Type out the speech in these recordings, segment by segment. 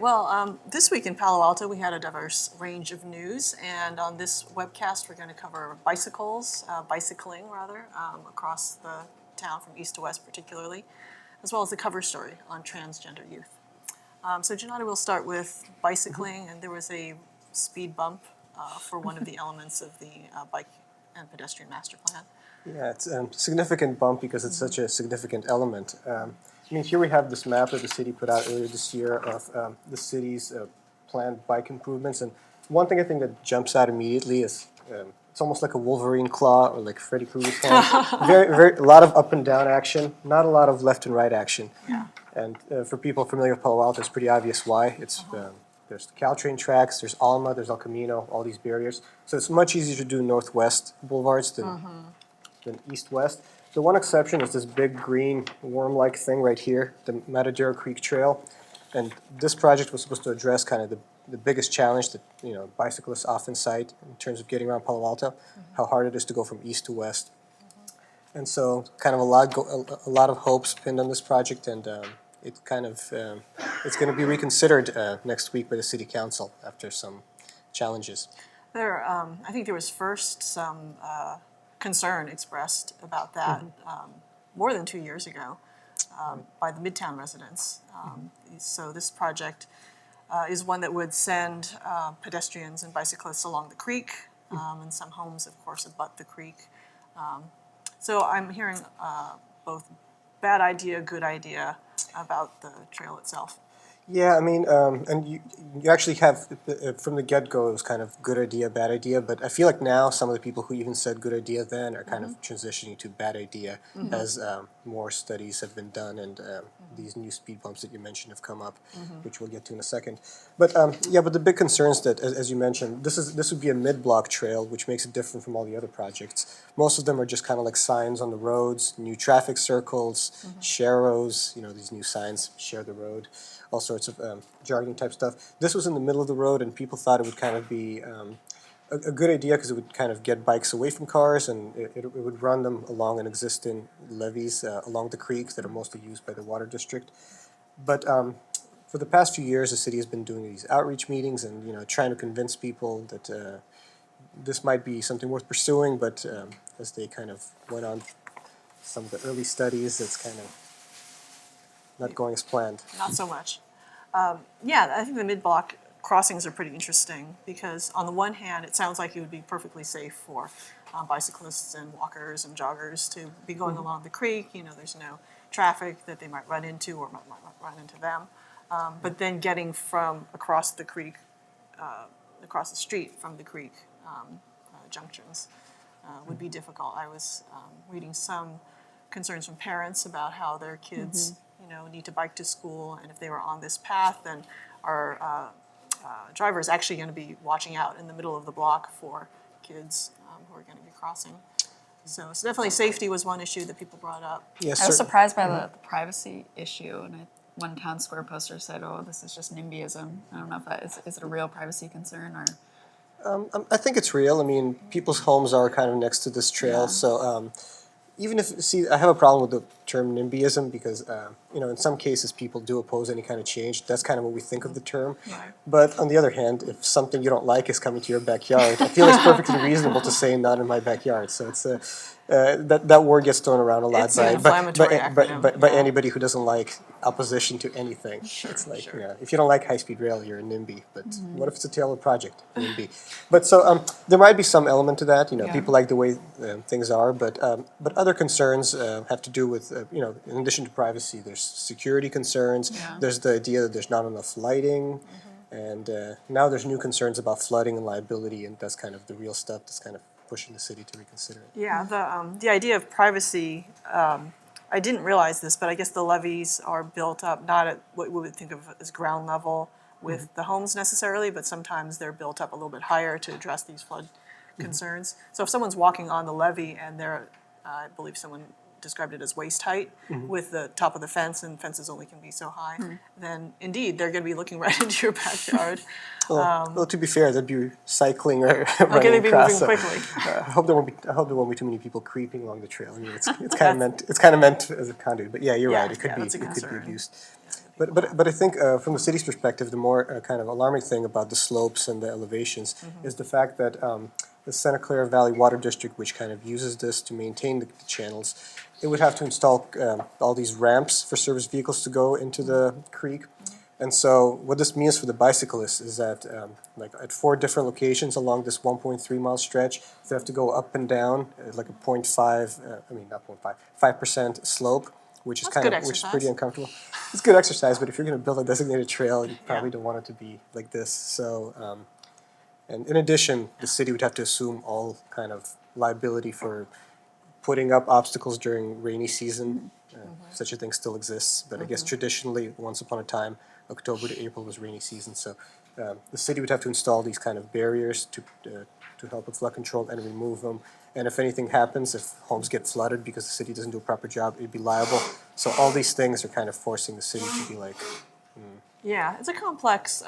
Well, this week in Palo Alto, we had a diverse range of news, and on this webcast, we're going to cover bicycling across the town from east to west particularly, as well as the cover story on transgender youth. So Gennady, we'll start with bicycling, and there was a speed bump for one of the elements of the bike and pedestrian master plan. Yeah, it's a significant bump because it's such a significant element. Here we have this map that the city put out earlier this year of the city's planned bike improvements. And one thing I think that jumps out immediately is it's almost like a Wolverine claw or like Freddy Krueger's hand. A lot of up and down action, not a lot of left and right action. Yeah. And for people familiar with Palo Alto, it's pretty obvious why. There's the Caltrain tracks, there's Alma, there's El Camino, all these barriers. So it's much easier to do northwest boulevards than east-west. The one exception is this big green worm-like thing right here, the Matadero Creek Trail. And this project was supposed to address kind of the biggest challenge that bicyclists often cite in terms of getting around Palo Alto, how hard it is to go from east to west. And so kind of a lot of hopes pinned on this project, and it's going to be reconsidered next week by the city council after some challenges. I think there was first some concern expressed about that more than 2 years ago by the Midtown residents. So this project is one that would send pedestrians and bicyclists along the creek, and some homes, of course, abut the creek. So I'm hearing both bad idea, good idea about the trail itself. Yeah, and you actually have, from the get-go, it was kind of good idea, bad idea, but I feel like now some of the people who even said good idea then are kind of transitioning to bad idea as more studies have been done and these new speed bumps that you mentioned have come up, which we'll get to in a second. But but the big concern is that, as you mentioned, this would be a mid-block trail, which makes it different from all the other projects. Most of them are just kind of like signs on the roads, new traffic circles, sharrows, these new signs, share the road, all sorts of jargon type stuff. This was in the middle of the road, and people thought it would kind of be a good idea because it would kind of get bikes away from cars, and it would run them along an existing levees along the creek that are mostly used by the water district. But for the past few years, the city has been doing these outreach meetings and trying to convince people that this might be something worth pursuing. But as they kind of went on some of the early studies, it's kind of not going as planned. Not so much. I think the mid-block crossings are pretty interesting because on the one hand, it sounds like it would be perfectly safe for bicyclists and walkers and joggers to be going along the creek. There's no traffic that they might run into or might run into them. But then getting from across the creek, across the street from the creek junctions would be difficult. I was reading some concerns from parents about how their kids need to bike to school, and if they were on this path, then our driver is actually going to be watching out in the middle of the block for kids who are going to be crossing. So definitely safety was one issue that people brought up. Yes, I was surprised by the privacy issue, and one town square poster said, "Oh, this is just NIMBYism." I don't know if that is it a real privacy concern or. I think it's real. People's homes are kind of next to this trail, so even if, I have a problem with the term NIMBYism because, in some cases people do oppose any kind of change. That's kind of what we think of the term. Right. But on the other hand, if something you don't like is coming to your backyard, I feel it's perfectly reasonable to say not in my backyard. So it's that word gets thrown around a lot It's an inflammatory acronym. by anybody who doesn't like opposition to anything. Sure, it's like, sure. if you don't like high-speed rail, you're a NIMBY. But what if it's a tailored project, NIMBY? But so there might be some element to that. People like the way things are, but other concerns have to do with, in addition to privacy, there's security concerns. Yeah. There's the idea that there's not enough lighting. And now there's new concerns about flooding and liability, and that's kind of the real stuff that's kind of pushing the city to reconsider it. Yeah, the idea of privacy, I didn't realize this, but I guess the levees are built up not at what we would think of as ground level with the homes necessarily, but sometimes they're built up a little bit higher to address these flood concerns. So if someone's walking on the levee and I believe someone described it as waist height with the top of the fence, and fences only can be so high, then indeed they're going to be looking right into your backyard. Well, to be fair, they'd be cycling or Okay, running they'd be across. moving quickly. I hope there won't be too many people creeping along the trail. I mean, it's kind of meant as a conduit. But yeah, you're Yeah, right. It could yeah, be that's a concern. abused. But I think from the city's perspective, the more kind of alarming thing about the slopes and the elevations is the fact that the Santa Clara Valley Water District, which kind of uses this to maintain the channels, it would have to install all these ramps for service vehicles to go into the creek. And so what this means for the bicyclists is that like at 4 different locations along this 1.3 mile stretch, they have to go up and down at like a 0.5, I mean not 0.5, 5% slope, which is That's good which is pretty exercise. uncomfortable. It's good exercise, but if you're going to build a designated trail, you probably don't want it to be like this. So, and in addition, the city would have to assume all kind of liability for putting up obstacles during rainy season. Such a thing still exists, but I guess traditionally, once upon a time, October to April was rainy season. So the city would have to install these kind of barriers to help with flood control and remove them. And if anything happens, if homes get flooded because the city doesn't do a proper job, it'd be liable. So all these things are kind of forcing the city to be like, Yeah, it's a complex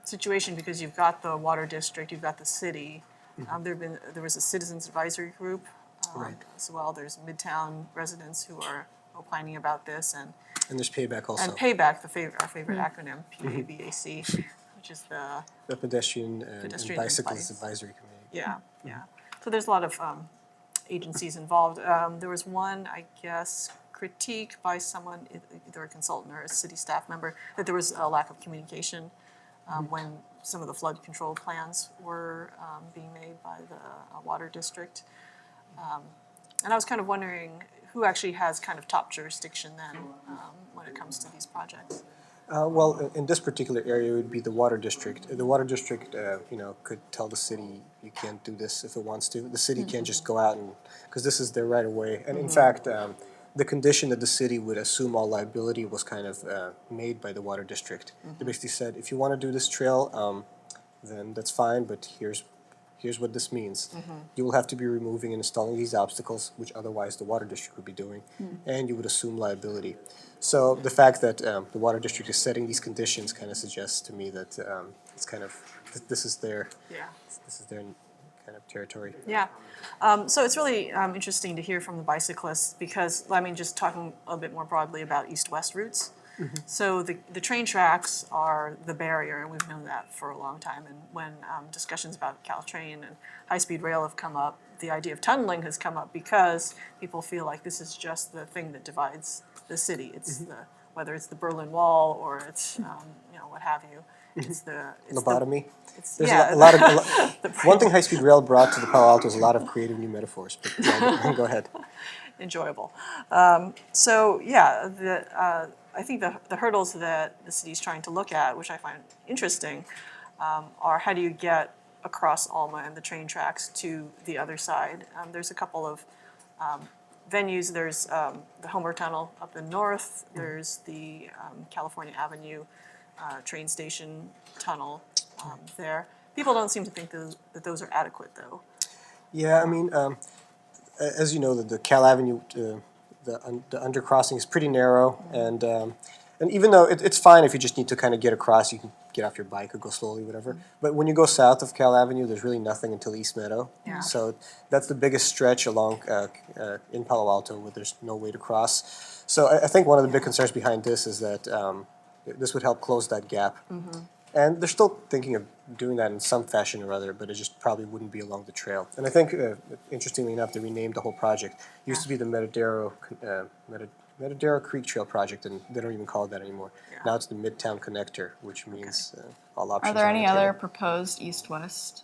situation because you've got the water district, you've got the city. There was a citizens advisory group Right. as well. There's Midtown residents who are opining about this, and there's payback also. payback, our favorite acronym, PABAC, which is The Pedestrian and Pedestrian and Bicyclist Bikes. Advisory Committee. yeah. So there's a lot of agencies involved. There was one, I guess, critique by someone, either a consultant or a city staff member, that there was a lack of communication when some of the flood control plans were being made by the water district. And I was kind of wondering who actually has kind of top jurisdiction then when it comes to these projects. Well, in this particular area, it would be the water district. The water district, could tell the city you can't do this if it wants to. The city can't just go out and, because this is their right of way. And in fact, the condition that the city would assume all liability was kind of made by the water district. They basically said, if you want to do this trail, then that's fine, but here's what this means. You will have to be removing and installing these obstacles, which otherwise the water district would be doing, and you would assume liability. So the fact that the water district is setting these conditions kind of suggests to me that it's kind of this is their Yeah. kind of territory. Yeah. So it's really interesting to hear from the bicyclists because, I mean, just talking a bit more broadly about east-west routes. So the train tracks are the barrier, and we've known that for a long time. And when discussions about Caltrain and high-speed rail have come up, the idea of tunneling has come up because people feel like this is just the thing that divides the city. It's whether it's the Berlin Wall or it's what have you. It's the Lobotomy. There's yeah, a lot of one thing high-speed rail brought to the Palo Alto is a lot of creative new metaphors. But yeah, go ahead. enjoyable. I think the hurdles that the city's trying to look at, which I find interesting, are how do you get across Alma and the train tracks to the other side. There's a couple of venues. There's the Homer Tunnel up in north. There's the California Avenue train station tunnel there. People don't seem to think that those are adequate, though. Yeah, I mean, as you know, the Cal Avenue, the undercrossing is pretty narrow, and even though it's fine if you just need to kind of get across, you can get off your bike or go slowly, whatever. But when you go south of Cal Avenue, there's really nothing until East Meadow. Yeah. So that's the biggest stretch along in Palo Alto where there's no way to cross. So I think one of the big concerns behind this is that this would help close that gap. And they're still thinking of doing that in some fashion or other, but it just probably wouldn't be along the trail. And I think, interestingly enough, they renamed the whole project. It used to be the Metadero Creek Trail Project, and they don't even call it that anymore. Yeah. Now it's the Midtown Connector, which means all options Are there on any the table. other proposed east-west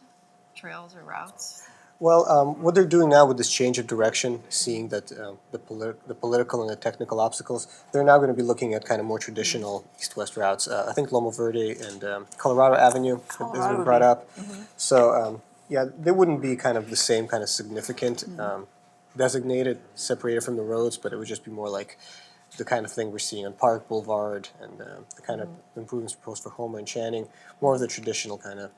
trails or routes? Well, what they're doing now with this change of direction, seeing that the political and the technical obstacles, they're now going to be looking at kind of more traditional east-west routes. I think Loma Verde and Colorado Avenue has been brought up. So, they wouldn't be kind of the same kind of significant designated, separated from the roads, but it would just be more like the kind of thing we're seeing on Park Boulevard and the kind of improvements proposed for Homer and Channing, more of the traditional kind of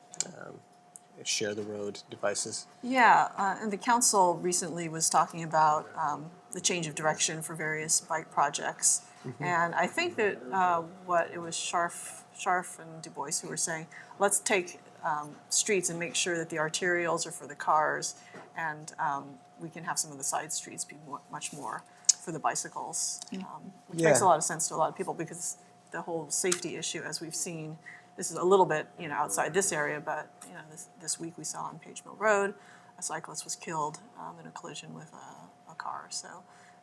share the road devices. Yeah, and the council recently was talking about the change of direction for various bike projects. And I think that what it was Scharf and Du Bois who were saying, let's take streets and make sure that the arterials are for the cars, and we can have some of the side streets be much more for the bicycles, which makes a Yeah. lot of sense to a lot of people because the whole safety issue, as we've seen, this is a little bit, outside this area, but, this week we saw on Page Mill Road, a cyclist was killed in a collision with a car. So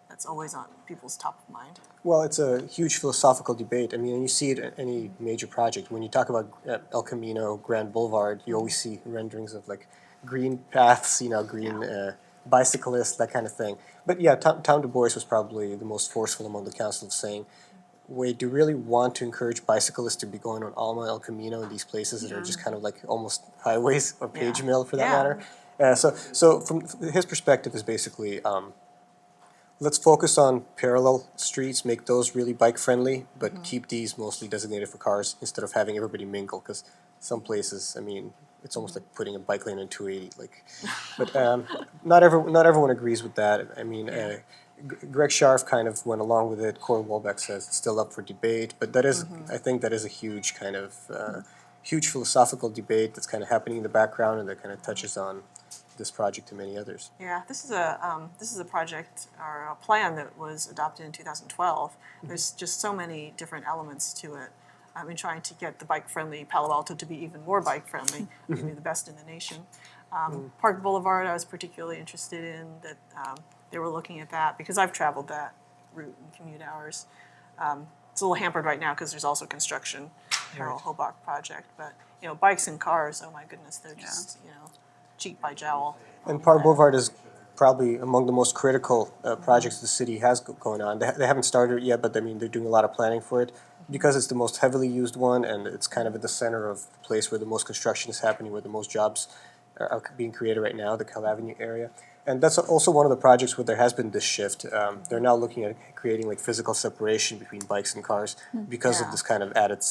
that's always on people's top of mind. Well, it's a huge philosophical debate. I mean, and you see it at any major project. When you talk about El Camino, Grand Boulevard, you always see renderings of like green paths, green bicyclists, that kind of thing. But yeah, Tom Du Bois was probably the most forceful among the council of saying, wait, do you really want to encourage bicyclists to be going on Alma, El Camino, and these places that are just kind of like almost highways, or Page Yeah. Mill for that Yeah. matter? So from his perspective is basically, let's focus on parallel streets, make those really bike friendly, but keep these mostly designated for cars instead of having everybody mingle. Because some places, I mean, it's almost like putting a bike lane in 280. But not everyone agrees with that. I mean, Greg Scharf kind of went along with it. Corey Wolbeck says it's still up for debate, but that is, I think, that is a huge kind of huge philosophical debate that's kind of happening in the background, and that kind of touches on this project and many others. Yeah, this is a project or a plan that was adopted in 2012. There's just so many different elements to it. In trying to get the bike-friendly Palo Alto to be even more bike-friendly, maybe the best in the nation. Park Boulevard, I was particularly interested in that they were looking at that because I've traveled that route in commute hours. It's a little hampered right now because there's also construction, Harold Hobach project. But bikes and cars, oh my goodness, they're just cheek by jowl. And Park Boulevard is probably among the most critical projects the city has going on. They haven't started it yet, but I mean, they're doing a lot of planning for it because it's the most heavily used one, and it's kind of at the center of the place where the most construction is happening, where the most jobs are being created right now, the Kadvany area. And that's also one of the projects where there has been this shift. They're now looking at creating like physical separation between bikes and cars because of Yeah. this kind of added,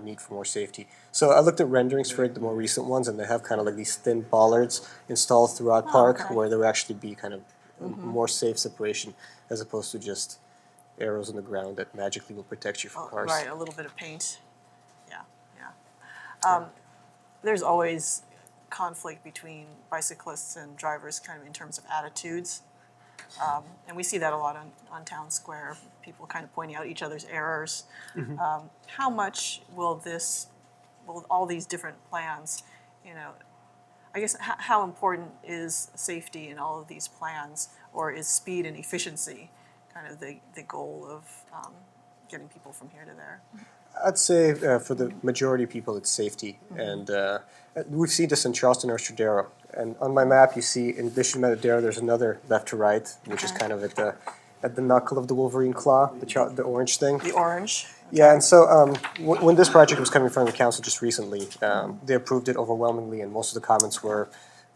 need for more safety. So I looked at renderings for it, the more recent ones, and they have kind of like these thin bollards installed throughout Park, okay. where there will actually be kind of more safe separation as opposed to just arrows in the ground that magically will protect you from cars. Right, a little bit of paint. Yeah, yeah. There's always conflict between bicyclists and drivers kind of in terms of attitudes. And we see that a lot on Town Square, people kind of pointing out each other's errors. How much will all these different plans, I guess how important is safety in all of these plans, or is speed and efficiency kind of the goal of getting people from here to there? I'd say for the majority of people, it's safety. And we've seen this in Charleston or Stradero. And on my map, you see, in addition to Matadero, there's another left to right, which is kind of at the knuckle of the Wolverine claw, the orange thing. The orange. Yeah, and so when this project was coming from the council just recently, they approved it overwhelmingly, and most of the comments were,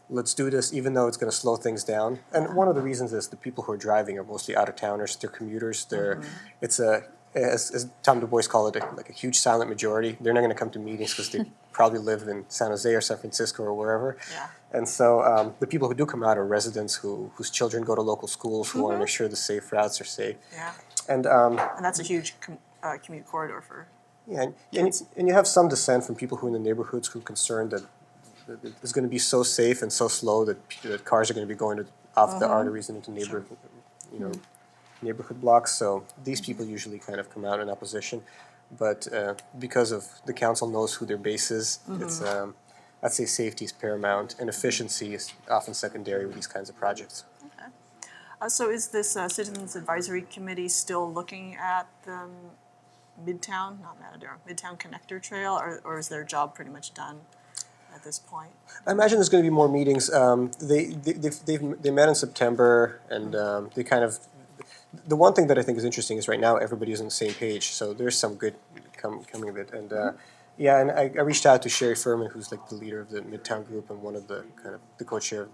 let's do this, even though it's going to slow things down. And one of the reasons is the people who are driving are mostly out-of-towners, they're commuters, it's as Tom Du Bois called it, like a huge silent majority. They're not going to come to meetings because they probably live in San Jose or San Francisco or wherever. Yeah. And so the people who do come out are residents whose children go to local schools, who want to make sure the safe routes are safe. Yeah. And And that's a huge commute corridor for. yeah, and you have some dissent from people who are in the neighborhoods who are concerned that it's going to be so safe and so slow that cars are going to be going off the arteries and into neighborhood blocks. So these people usually kind of come out in opposition, but because of the council knows who their base is, it's I'd say safety is paramount and efficiency is often secondary with these kinds of projects. So is this Citizens Advisory Committee still looking at the Midtown, not Matadero, Midtown Connector Trail, or is their job pretty much done at this point? I imagine there's going to be more meetings. They met in September, and they kind of. The one thing that I think is interesting is right now everybody is on the same page, so there's some good coming of it. And yeah, and I reached out to Sherry Furman, who's like the leader of the Midtown group and one of the kind of the co-chair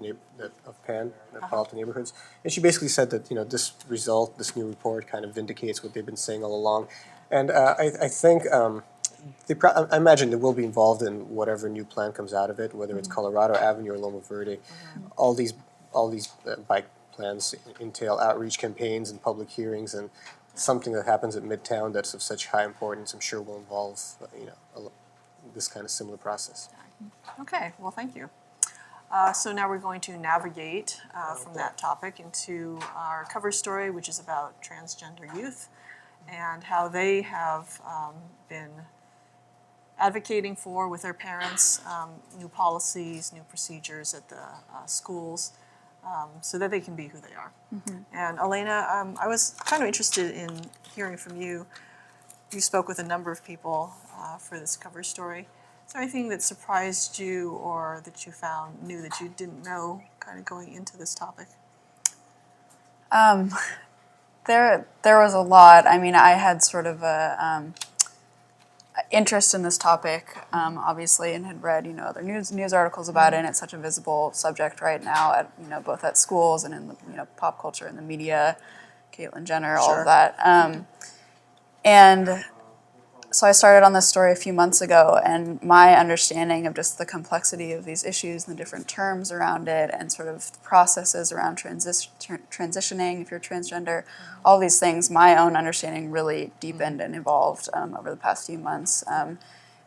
of PAN, Palo Alto Neighborhoods, and she basically said that this new report kind of vindicates what they've been saying all along, and I think I imagine they will be involved in whatever new plan comes out of it, whether it's Colorado Avenue or Loma Verde. All these bike plans entail outreach campaigns and public hearings, and something that happens at Midtown that's of such high importance, I'm sure will involve this kind of similar process. Okay, well, thank you. So now we're going to navigate from that topic into our cover story, which is about transgender youth and how they have been advocating for, with their parents, new policies, new procedures at the schools, so that they can be who they are. And Elena, I was kind of interested in hearing from you. You spoke with a number of people for this cover story. Is there anything that surprised you or that you found new that you didn't know kind of going into this topic? There was a lot. I mean, I had sort of a interest in this topic, obviously, and had read, other news articles about it. And it's such a visible subject right now at, both at schools and in the, pop culture and the media, Caitlyn Jenner, all Sure. of that. And so I started on this story a few months ago, and my understanding of just the complexity of these issues and the different terms around it and sort of processes around transitioning, if you're transgender, all these things, my own understanding really deepened and evolved over the past few months. And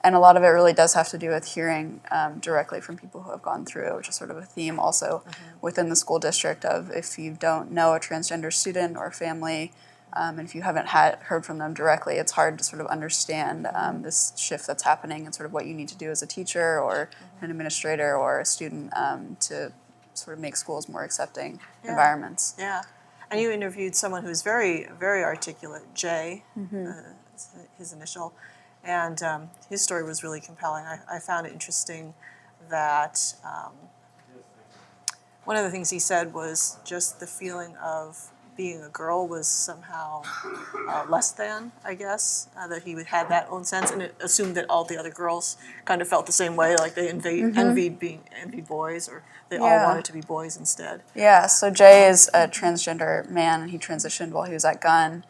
a lot of it really does have to do with hearing directly from people who have gone through, which is sort of a theme also within the school district of if you don't know a transgender student or family, and if you haven't heard from them directly, it's hard to sort of understand this shift that's happening and sort of what you need to do as a teacher or an administrator or a student to sort of make schools more accepting environments. Yeah. And you interviewed someone who's very, very articulate, Jay, his initial, and his story was really compelling. I found it interesting that one of the things he said was just the feeling of being a girl was somehow less than, I guess, that he had that own sense and it assumed that all the other girls kind of felt the same way, like they envied boys, or they all wanted to be boys instead. Yeah, so Jay is a transgender man, and he transitioned while he was at Gunn.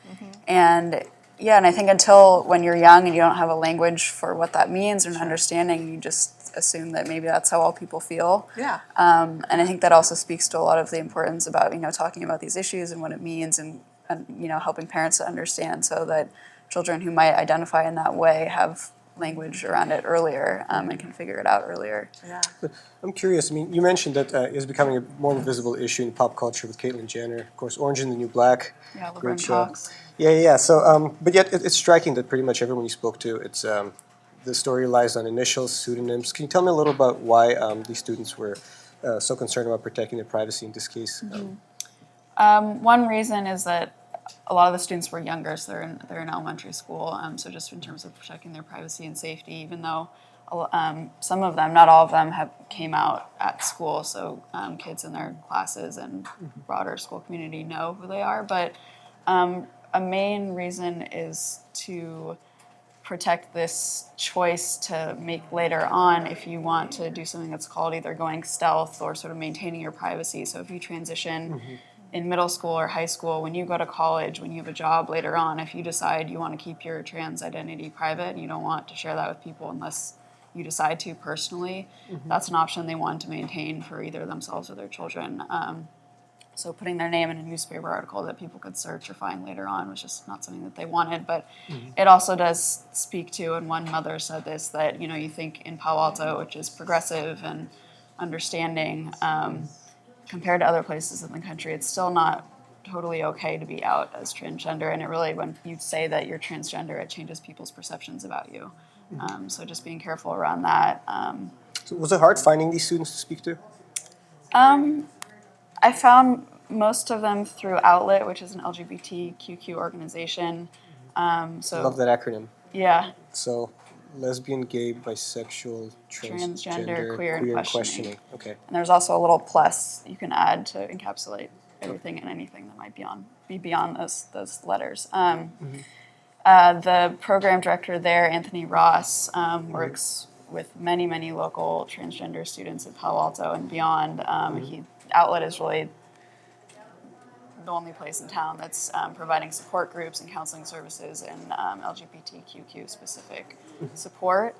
And I think until when you're young and you don't have a language for what that means or an understanding, you just assume that maybe that's how all people feel. Yeah. And I think that also speaks to a lot of the importance about, talking about these issues and what it means and helping parents to understand so that children who might identify in that way have language around it earlier and can figure it out earlier. Yeah. I'm curious, I mean, you mentioned that it's becoming a more visible issue in pop culture with Caitlyn Jenner, of course, Orange is the New Black. Yeah, great Laverne show. Cox. Yeah. So, but yet it's striking that pretty much everyone you spoke to, it's the story relies on initials, pseudonyms. Can you tell me a little about why these students were so concerned about protecting their privacy in this case? One reason is that a lot of the students were younger, so they're in elementary school. So just in terms of protecting their privacy and safety, even though some of them, not all of them, came out at school, so kids in their classes and broader school community know who they are. But a main reason is to protect this choice to make later on if you want to do something that's called either going stealth or sort of maintaining your privacy. So if you transition in middle school or high school, when you go to college, when you have a job later on, if you decide you want to keep your trans identity private and you don't want to share that with people unless you decide to personally, that's an option they want to maintain for either themselves or their children. So putting their name in a newspaper article that people could search or find later on was just not something that they wanted. But it also does speak to, and one mother said this, that you think in Palo Alto, which is progressive and understanding, compared to other places in the country, it's still not totally okay to be out as transgender. And it really, when you say that you're transgender, it changes people's perceptions about you. So just being careful around that. So was it hard finding these students to speak to? I found most of them through Outlet, which is an LGBTQ organization. I love that acronym. Yeah. So, lesbian, gay, bisexual, Transgender, queer, and and questioning. Okay. And there's also a little plus you can add to encapsulate everything and anything that might be beyond those letters. The program director there, Anthony Ross, works with many, many local transgender students at Palo Alto and beyond. Outlet is really the only place in town that's providing support groups and counseling services and LGBTQ specific support.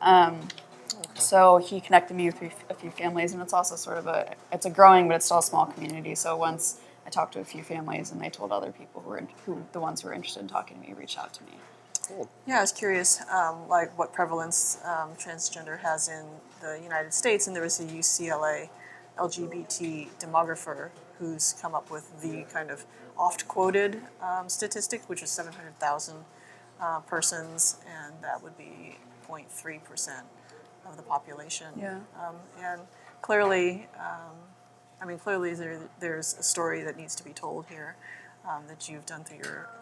So he connected me with a few families, and it's also sort of it's a growing, but it's still a small community. So once I talked to a few families, and they told other people the ones who were interested in talking to me, reached out to me. Cool. Yeah, I was curious, like what prevalence transgender has in the United States, and there was a UCLA LGBT demographer who's come up with the kind of oft-quoted statistic, which is 700,000 persons, and that would be 0.3% of the population. Yeah. And clearly, clearly there's a story that needs to be told here that you've done through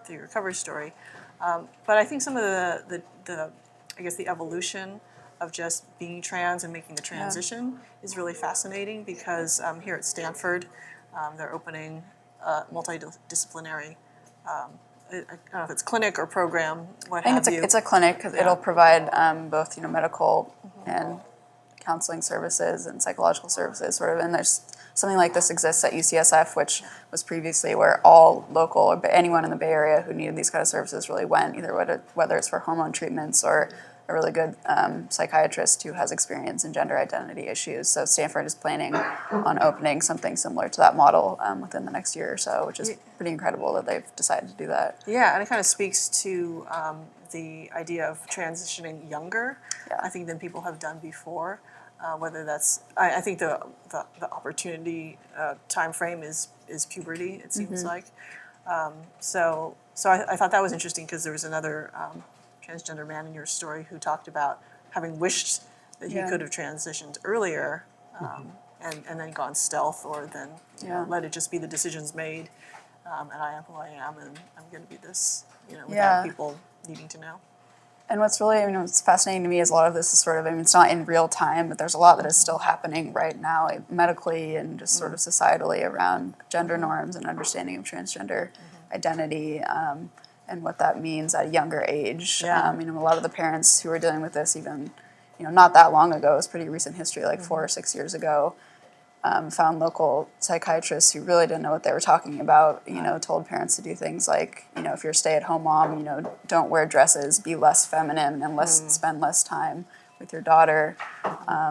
your cover story. But I think some of the I guess the evolution of just being trans and making the transition is really fascinating because here at Stanford, they're opening a multidisciplinary, I don't know if it's clinic or program, what I have think you. it's a clinic because it'll provide both medical and counseling services and psychological services sort of, and there's something like this exists at UCSF, which was previously where all local or anyone in the Bay Area who needed these kind of services really went, either whether it's for hormone treatments or a really good psychiatrist who has experience in gender identity issues. So Stanford is planning on opening something similar to that model within the next year or so, which is pretty incredible that they've decided to do that. Yeah, and it kind of speaks to the idea of transitioning younger, I think, than people have done before. Whether that's, I think the opportunity time frame is puberty. It seems like. So I thought that was interesting because there was another transgender man in your story who talked about having wished that he could have transitioned earlier, and then gone stealth, or then let it just be the decisions made, and I am who I am, and I'm going to be this, without people needing to know. And what's really, what's fascinating to me is a lot of this is sort of, it's not in real time, but there's a lot that is still happening right now, medically and just sort of societally around gender norms and understanding of transgender identity and what that means at a younger age. Yeah. A lot of the parents who are dealing with this even, not that long ago, it was pretty recent history, like 4 or 6 years ago, found local psychiatrists who really didn't know what they were talking about, told parents to do things like, if you're a stay-at-home mom, don't wear dresses, be less feminine and spend less time with your daughter,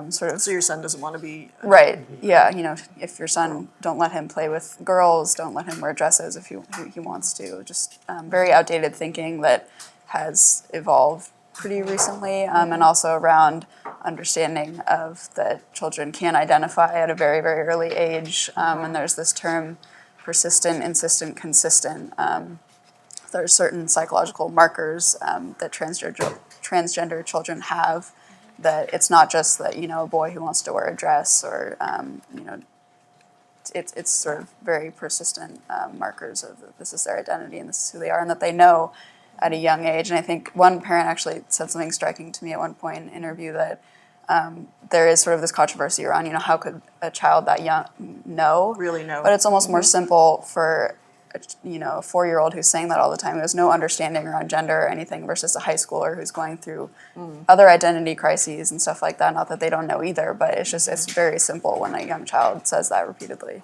So your son doesn't want to be Right, yeah, if your son, don't let him play with girls, don't let him wear dresses if he wants to, just very outdated thinking that has evolved pretty recently, and also around understanding of that children can identify at a very, very early age, and there's this term, persistent, insistent, consistent. There are certain psychological markers that transgender children have, that it's not just that, a boy who wants to wear a dress or, it's sort of very persistent markers of this is their identity and this is who they are, and that they know at a young age. And I think one parent actually said something striking to me at one point in an interview, that there is sort of this controversy around, how could a child that young really know. But it's almost more simple for a 4-year-old who's saying that all the time, who has no understanding around gender or anything, versus a high schooler who's going through other identity crises and stuff like that. Not that they don't know either, but it's very simple when a young child says that repeatedly.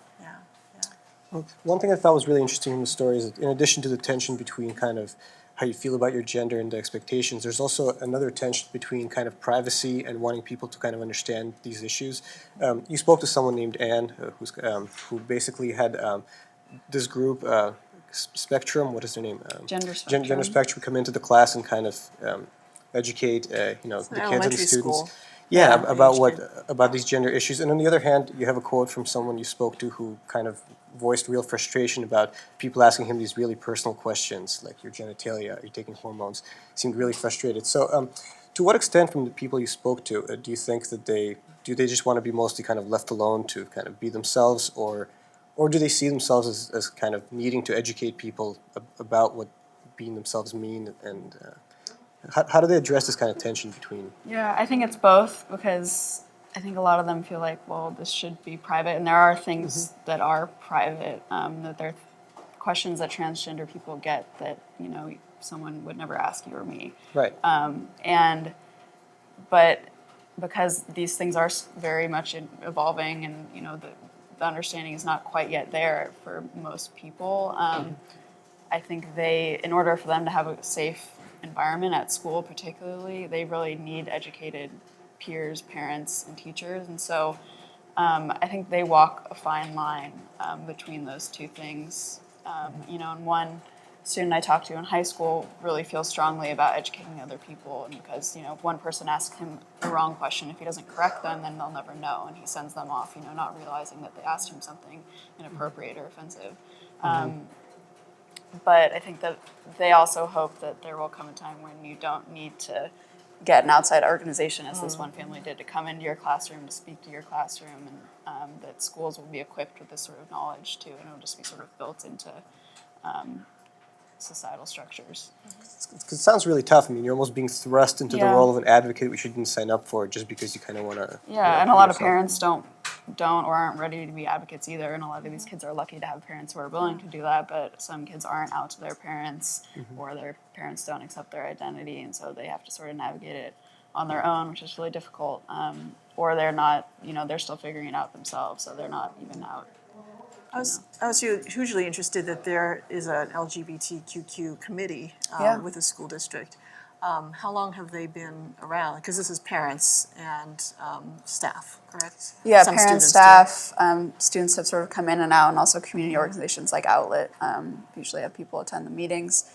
Well, one thing I thought was really interesting in the story is that in addition to the tension between kind of how you feel about your gender and the expectations, there's also another tension between kind of privacy and wanting people to kind of understand these issues. You spoke to someone named Anne, who basically had this group, Spectrum, what is their name? Gender Spectrum. Gender Spectrum come into the class and kind of educate, the kids and the students. School. Yeah, about these gender issues. And on the other hand, you have a quote from someone you spoke to who kind of voiced real frustration about people asking him these really personal questions, like your genitalia, are you taking hormones? Seemed really frustrated. So to what extent from the people you spoke to, do you think that they just want to be mostly kind of left alone to kind of be themselves, or do they see themselves as kind of needing to educate people about what being themselves mean, and how do they address this kind of tension between? Yeah, I think it's both, because I think a lot of them feel like, well, this should be private, and there are things that are private, that there are questions that transgender people get that, someone would never ask you or me. Right. But because these things are very much evolving, and, the understanding is not quite yet there for most people. I think in order for them to have a safe environment at school particularly, they really need educated peers, parents, and teachers. And so I think they walk a fine line between those two things. And one student I talked to in high school really feels strongly about educating other people, and because if one person asks him the wrong question, if he doesn't correct them, then they'll never know, and he sends them off, not realizing that they asked him something inappropriate or offensive. But I think that they also hope that there will come a time when you don't need to get an outside organization, as this one family did, to come into your classroom, to speak to your classroom, and that schools will be equipped with this sort of knowledge too, and it'll just be sort of built into societal structures. Because it sounds really tough. I mean, you're almost being thrust into the Yeah. role of an advocate, which you didn't sign up for, just because you kind of want to. Yeah, and a lot of parents don't or aren't ready to be advocates either, and a lot of these kids are lucky to have parents who are willing to do that, but some kids aren't out to their parents, or their parents don't accept their identity, and so they have to sort of navigate it on their own, which is really difficult. Or they're not, they're still figuring it out themselves, so they're not even out. I was hugely interested that there is an LGBTQ committee Yeah. with the school district. How long have they been around? Because this is parents and staff, correct? Yeah, Some parents, students staff, students have sort of come in and out, and also community organizations like Outlet usually have people attend the meetings.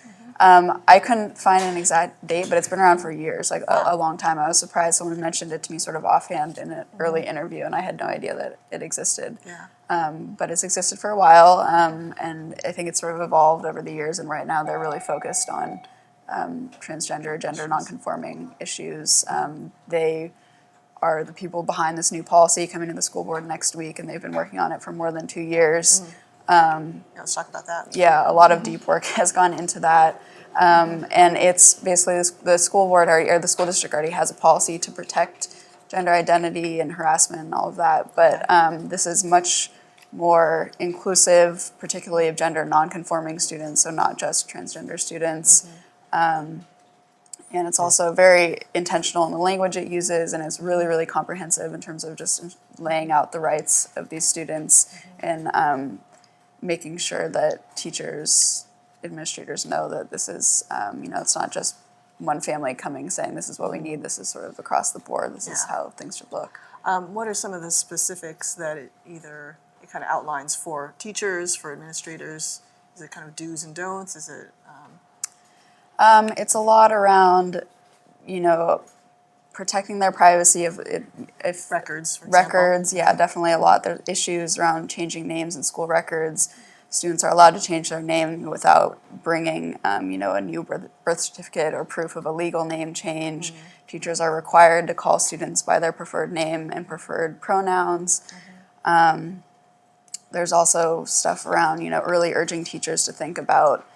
I couldn't find an exact date, but it's been around for years, like a long time. I was surprised someone mentioned it to me sort of offhand in an early interview, and I had no idea that it existed. Yeah. But it's existed for a while, and I think it's sort of evolved over the years, and right now they're really focused on transgender, gender nonconforming issues. They are the people behind this new policy coming to the school board next week, and they've been working on it for more than 2 years. Yeah, let's talk about that. Yeah, a lot of deep work has gone into that. And it's basically the school board or the school district already has a policy to protect gender identity and harassment and all of that. But this is much more inclusive, particularly of gender nonconforming students, so not just transgender students. And it's also very intentional in the language it uses, and it's really, really comprehensive in terms of just laying out the rights of these students and making sure that teachers, administrators know that this is, it's not just one family coming saying this is what we need, this is sort of across the board, this is how things should look. What are some of the specifics that it kind of outlines for teachers, for administrators? Is it kind of do's and don'ts? Is it? It's a lot around, protecting their privacy if Records, for example. records, yeah, definitely a lot. There's issues around changing names in school records. Students are allowed to change their name without bringing, a new birth certificate or proof of a legal name change. Teachers are required to call students by their preferred name and preferred pronouns. There's also stuff around, early urging teachers to think about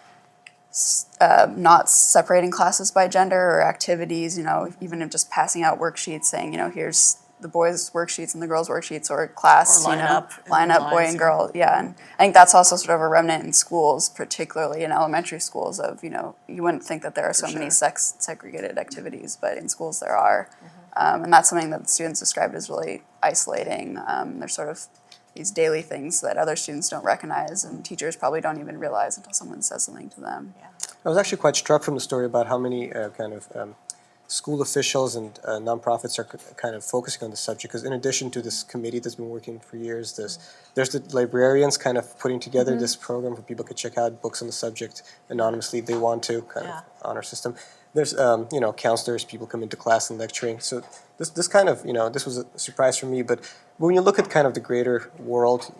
not separating classes by gender or activities, even if just passing out worksheets saying, here's the boys' worksheets and the girls' worksheets, or class, Or line up in line up boy lines, and yeah. girl. Yeah, and I think that's also sort of a remnant in schools, particularly in elementary schools of, you wouldn't think that there are so many sure. sex segregated activities, but in schools there are. And that's something that the students described as really isolating. There's sort of these daily things that other students don't recognize, and teachers probably don't even realize until someone says something to them. Yeah. I was actually quite struck from the story about how many school officials and nonprofits are kind of focusing on the subject. Because in addition to this committee that's been working for years, there's the librarians kind of putting together this program where people could check out books on the subject anonymously if they want to, kind of on our system. There's counselors, people come into class and lecturing. So this kind of this was a surprise for me. But when you look at kind of the greater world,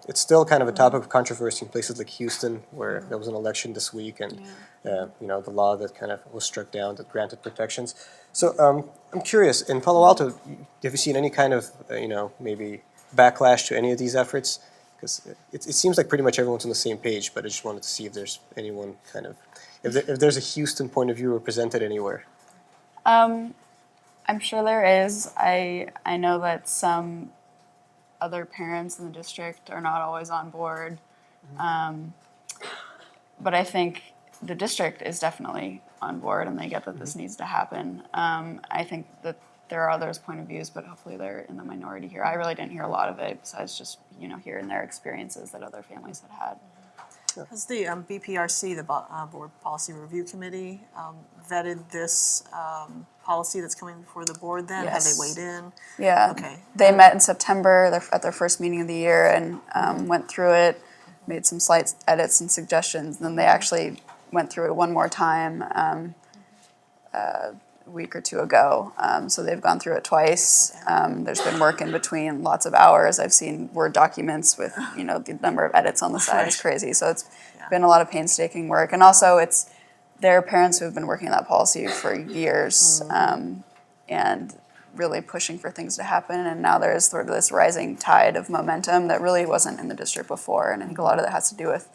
it's still kind of a topic of controversy in places like Houston, where there was an election this week, and the law that kind of was struck down that granted protections. So I'm curious, in Palo Alto, have you seen any kind of maybe backlash to any of these efforts? Because it seems like pretty much everyone's on the same page, but I just wanted to see if there's anyone kind of if there's a Houston point of view represented anywhere. I'm sure there is. I know that some other parents in the district are not always on board. But I think the district is definitely on board, and they get that this needs to happen. I think that there are others' point of views, but hopefully they're in the minority here. I really didn't hear a lot of it besides just, hearing their experiences that other families had had. Has the BPRC, the Board Policy Review Committee, vetted this policy that's coming before the board then? Have they Yes. weighed in? Yeah. Okay. They met in September at their first meeting of the year and went through it, made some slight edits and suggestions. And then they actually went through it one more time a week or two ago. So they've gone through it twice. There's been work in between, lots of hours. I've seen Word documents with, the number of edits on the side is crazy. So it's been a lot of painstaking work. And also it's their parents who have been working on that policy for years and really pushing for things to happen. And now there's sort of this rising tide of momentum that really wasn't in the district before. And I think a lot of that has to do with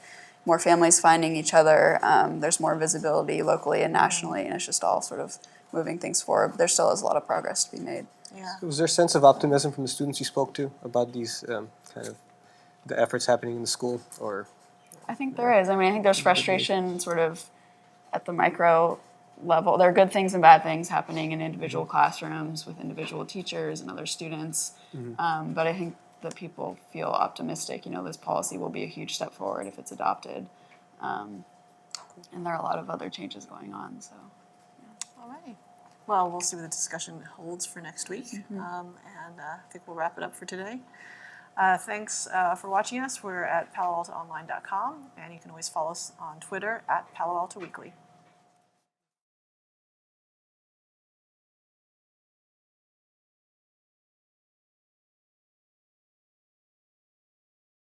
more families finding each other. There's more visibility locally and nationally, and it's just all sort of moving things forward. But there still is a lot of progress to be made. Yeah. Was there a sense of optimism from the students you spoke to about these kind of the efforts happening in the school, or? I think there is. I mean, I think there's frustration sort of at the micro level. There are good things and bad things happening in individual classrooms with individual teachers and other students. But I think that people feel optimistic. This policy will be a huge step forward if it's adopted. And there are a lot of other changes going on. So, All right. Well, we'll see what the discussion holds for next week. And I think we'll wrap it up for today. Thanks for watching us. We're at paloaltoonline.com, and you can always follow us on Twitter at Palo Alto Weekly.